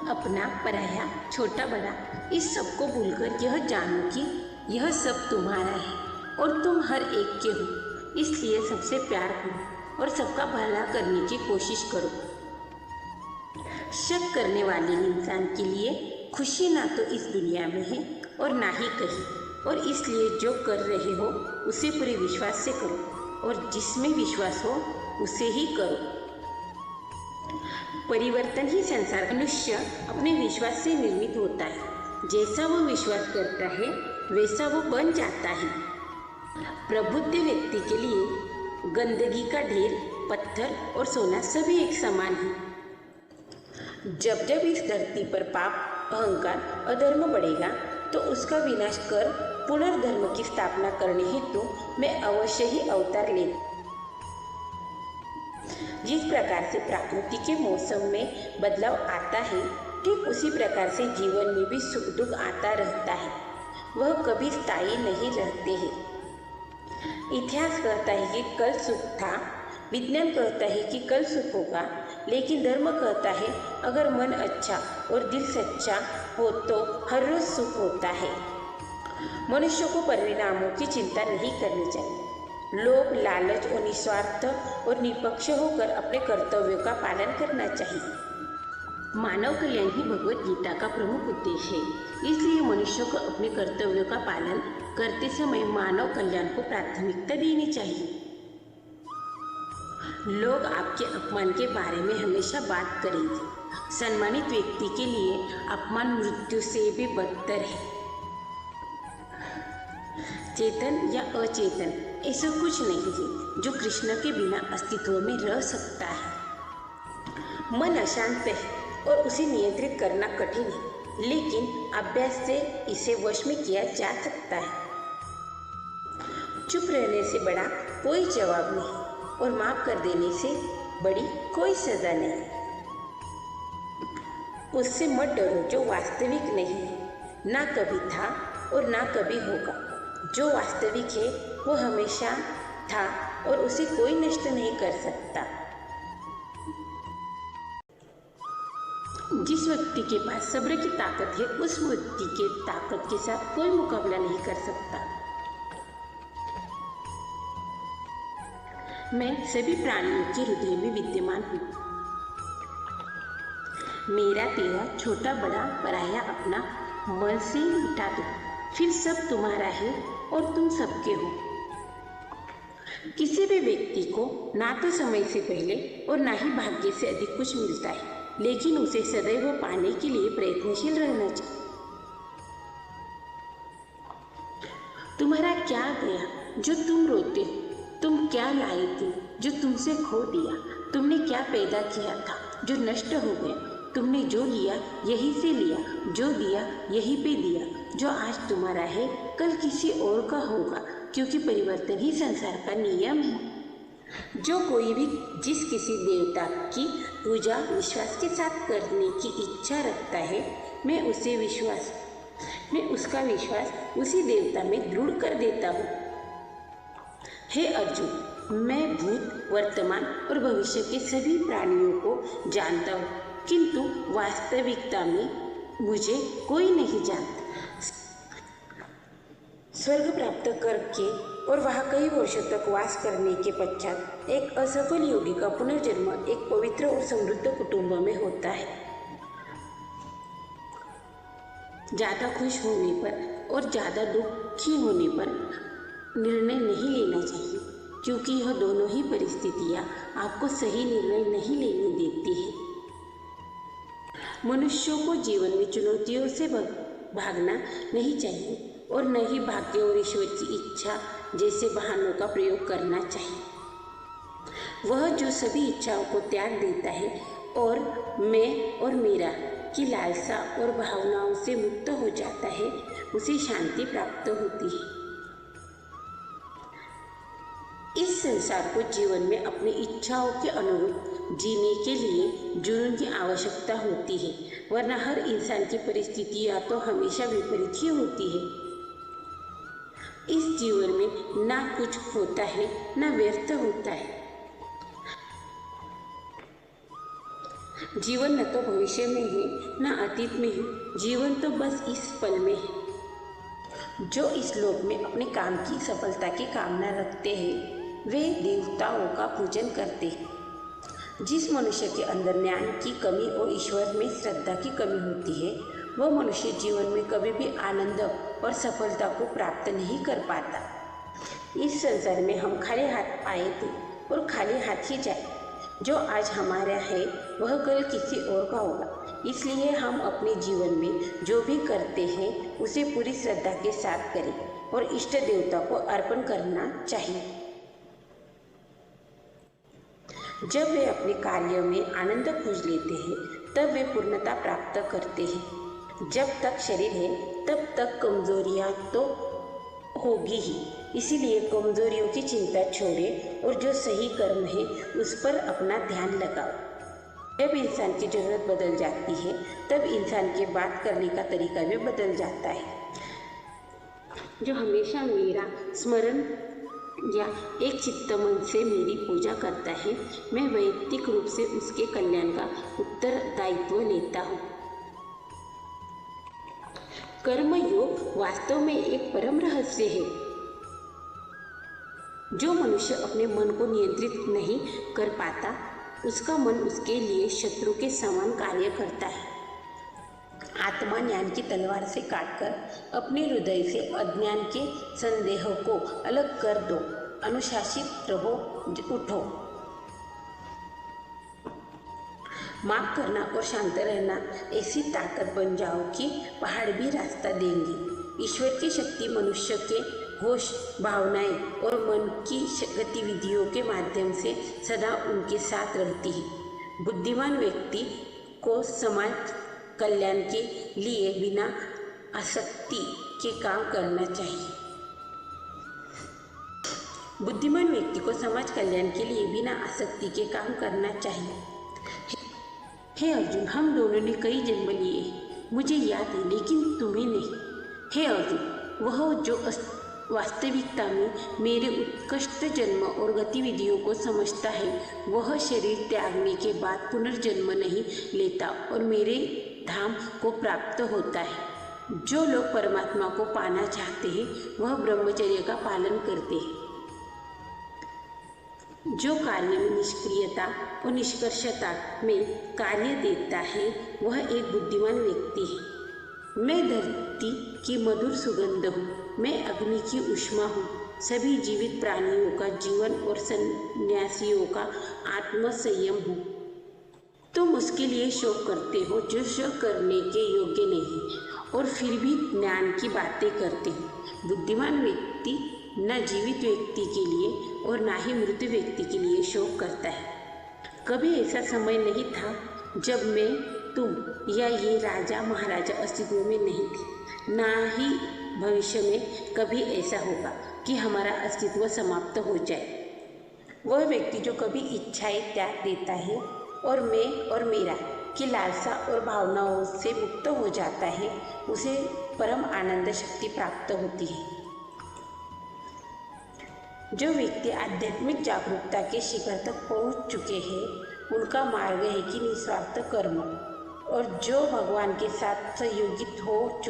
अपना पराया, छोटा बड़ा, इस सब को भूलकर यह जानो कि यह सब तुम्हारा है और तुम हर एक के हो। इसलिए सबसे प्यार करो और सबका भला करने की कोशिश करो। शक करने वाले इंसान के लिए खुशी ना तो इस दुनिया में है और ना ही कहीं, और इसलिए जो कर रहे हो उसे पूरे विश्वास से करो और जिसमें विश्वास हो उसे ही करो। परिवर्तन ही संसार। मनुष्य अपने विश्वास से निर्मित होता है। जैसा वो विश्वास करता है वैसा वो बन जाता है। प्रबुद्ध व्यक्ति के लिए गंदगी का ढेर, पत्थर और सोना सभी एक समान है। जब जब इस धरती पर पाप, अहंकार, अधर्म बढ़ेगा तो उसका विनाश कर पुनर्धर्म की स्थापना करने हेतु मैं अवश्य ही अवतार ले। जिस प्रकार से प्रकृति के मौसम में बदलाव आता है, ठीक उसी प्रकार से जीवन में भी सुख दुख आता रहता है। वह कभी स्थायी नहीं रहते हैं। इतिहास कहता है कि कल सुख था, विज्ञान कहता है कि कल सुख होगा, लेकिन धर्म कहता है अगर मन अच्छा और दिल सच्चा हो तो हर रोज सुख होता है। मनुष्य को परिणामों की चिंता नहीं करनी चाहिए। लोभ, लालच और निस्वार्थ और निष्पक्ष होकर अपने कर्तव्यों का पालन करना चाहिए। मानव कल्याण ही भगवत गीता का प्रमुख उद्देश्य है। इसलिए मनुष्य को अपने कर्तव्यों का पालन करते समय मानव कल्याण को प्राथमिकता देनी चाहिए। लोग आपके अपमान के बारे में हमेशा बात करेंगे। सम्मानित व्यक्ति के लिए अपमान मृत्यु से भी बदतर है। चेतन या अचेतन ऐसा कुछ नहीं है जो कृष्ण के बिना अस्तित्व में रह सकता है। मन अशांत है और उसे नियंत्रित करना कठिन है, लेकिन अभ्यास से इसे वश में किया जा सकता है। चुप रहने से बड़ा कोई जवाब नहीं और माफ कर देने से बड़ी कोई सजा नहीं। उससे मत डरो जो वास्तविक नहीं है, ना कभी था और ना कभी होगा। जो वास्तविक है वो हमेशा था और उसे कोई नष्ट नहीं कर सकता। जिस व्यक्ति के पास सब्र की ताकत है उस व्यक्ति के ताकत के साथ कोई मुकाबला नहीं कर सकता। मैं सभी प्राणियों के हृदय में विद्यमान हूँ। मेरा तेरा, छोटा बड़ा, पराया अपना मन से मिटा दो, फिर सब तुम्हारा है और तुम सबके हो। किसी भी व्यक्ति को ना तो समय से पहले और ना ही भाग्य से अधिक कुछ मिलता है, लेकिन उसे सदैव पाने के लिए प्रयत्नशील रहना चाहिए। तुम्हारा क्या गया जो तुम रोते हो? तुम क्या लाए थे जो तुमसे खो दिया? तुमने क्या पैदा किया था जो नष्ट हो गया? तुमने जो लिया यहीं से लिया, जो दिया यहीं पे दिया। जो आज तुम्हारा है कल किसी और का होगा, क्योंकि परिवर्तन ही संसार का नियम है। जो कोई भी जिस किसी देवता की पूजा विश्वास के साथ करने की इच्छा रखता है, मैं उसका विश्वास उसी देवता में दृढ़ कर देता हूँ। हे अर्जुन, मैं भूत, वर्तमान और भविष्य के सभी प्राणियों को जानता हूँ, किंतु वास्तविकता में मुझे कोई नहीं जानता। स्वर्ग प्राप्त करके और वहाँ कई वर्षों तक वास करने के पश्चात एक असफल योगी का पुनर्जन्म एक पवित्र और समृद्ध कुटुंब में होता है। ज़्यादा खुश होने पर और ज़्यादा दुखी होने पर निर्णय नहीं लेना चाहिए, क्योंकि यह दोनों ही परिस्थितियाँ आपको सही निर्णय नहीं लेने देती है। मनुष्यों को जीवन में चुनौतियों से भागना नहीं चाहिए और न ही भाग्य और ईश्वर की इच्छा जैसे बहानों का प्रयोग करना चाहिए। वह जो सभी इच्छाओं को त्याग देता है और मैं और मेरा की लालसा और भावनाओं से मुक्त हो जाता है, उसे शांति प्राप्त होती है। इस संसार को जीवन में अपनी इच्छाओं के अनुरूप जीने के लिए जुनून की आवश्यकता होती है, वरना हर इंसान की परिस्थिति या तो हमेशा विपरीत ही होती है। इस जीवन में ना कुछ होता है ना व्यर्थ होता है। जीवन न तो भविष्य में है न अतीत में है, जीवन तो बस इस पल में है। जो इस लोक में अपने काम की सफलता की कामना रखते हैं वे देवताओं का पूजन करते हैं। जिस मनुष्य के अंदर ज्ञान की कमी और ईश्वर में श्रद्धा की कमी होती है वह मनुष्य जीवन में कभी भी आनंद और सफलता को प्राप्त नहीं कर पाता। इस संसार में हम खाली हाथ आए थे और खाली हाथ ही जाए। जो आज हमारा है वह कल किसी और का होगा, इसलिए हम अपने जीवन में जो भी करते हैं उसे पूरी श्रद्धा के साथ करें और इष्ट देवता को अर्पण करना चाहिए। जब वे अपने कार्य में आनंद खोज लेते हैं तब वे पूर्णता प्राप्त करते हैं। जब तक शरीर है तब तक कमजोरियां तो होगी ही, इसीलिए कमजोरियों की चिंता छोड़ें और जो सही कर्म है उस पर अपना ध्यान लगाओ। जब इंसान की जरूरत बदल जाती है तब इंसान के बात करने का तरीका भी बदल जाता है। जो हमेशा मेरा स्मरण या एक चित्त मन से मेरी पूजा करता है मैं वैयक्तिक रूप से उसके कल्याण का उत्तरदायित्व लेता हूँ। कर्म योग वास्तव में एक परम रहस्य है। जो मनुष्य अपने मन को नियंत्रित नहीं कर पाता उसका मन उसके लिए शत्रु के समान कार्य करता है। आत्मा ज्ञान की तलवार से काटकर अपने हृदय से अज्ञान के संदेह को अलग कर दो। अनुशासित रहो, उठो। माफ करना और शांत रहना ऐसी ताकत बन जाओ कि पहाड़ भी रास्ता देंगे। ईश्वर की शक्ति मनुष्य के होश, भावनाएं और मन की गतिविधियों के माध्यम से सदा उनके साथ रहती है। बुद्धिमान व्यक्ति को समाज कल्याण के लिए बिना आसक्ति के काम करना चाहिए। बुद्धिमान व्यक्ति को समाज कल्याण के लिए बिना आसक्ति के काम करना चाहिए। हे अर्जुन, हम दोनों ने कई जन्म लिए हैं, मुझे याद है लेकिन तुम्हें नहीं। हे अर्जुन, वह जो वास्तविकता में मेरे उत्कृष्ट जन्म और गतिविधियों को समझता है वह शरीर त्यागने के बाद पुनर्जन्म नहीं लेता और मेरे धाम को प्राप्त होता है। जो लोग परमात्मा को पाना चाहते हैं वह ब्रह्मचर्य का पालन करते हैं। जो कार्य में निष्क्रियता और निष्कर्षता में कार्य देता है वह एक बुद्धिमान व्यक्ति है। मैं धरती की मधुर सुगंध हूँ, मैं अग्नि की ऊष्मा हूँ। सभी जीवित प्राणियों का जीवन और सन्यासियों का आत्मसंयम हूँ। तुम उसके लिए शोक करते हो जो शोक करने के योग्य नहीं और फिर भी ज्ञान की बातें करते हो। बुद्धिमान व्यक्ति न जीवित व्यक्ति के लिए और न ही मृत व्यक्ति के लिए शोक करता है। कभी ऐसा समय नहीं था जब मैं, तुम या ये राजा महाराजा अस्तित्व में नहीं थे। ना ही भविष्य में कभी ऐसा होगा कि हमारा अस्तित्व समाप्त हो जाए। वह व्यक्ति जो कभी इच्छाएं त्याग देता है और मैं और मेरा की लालसा और भावनाओं से मुक्त हो जाता है उसे परम आनंद शक्ति प्राप्त होती है। जो व्यक्ति आध्यात्मिक जागरूकता के शिखर तक पहुंच चुके हैं उनका मार्ग है कि निस्वार्थ कर्म, और जो भगवान के साथ संयोगित हो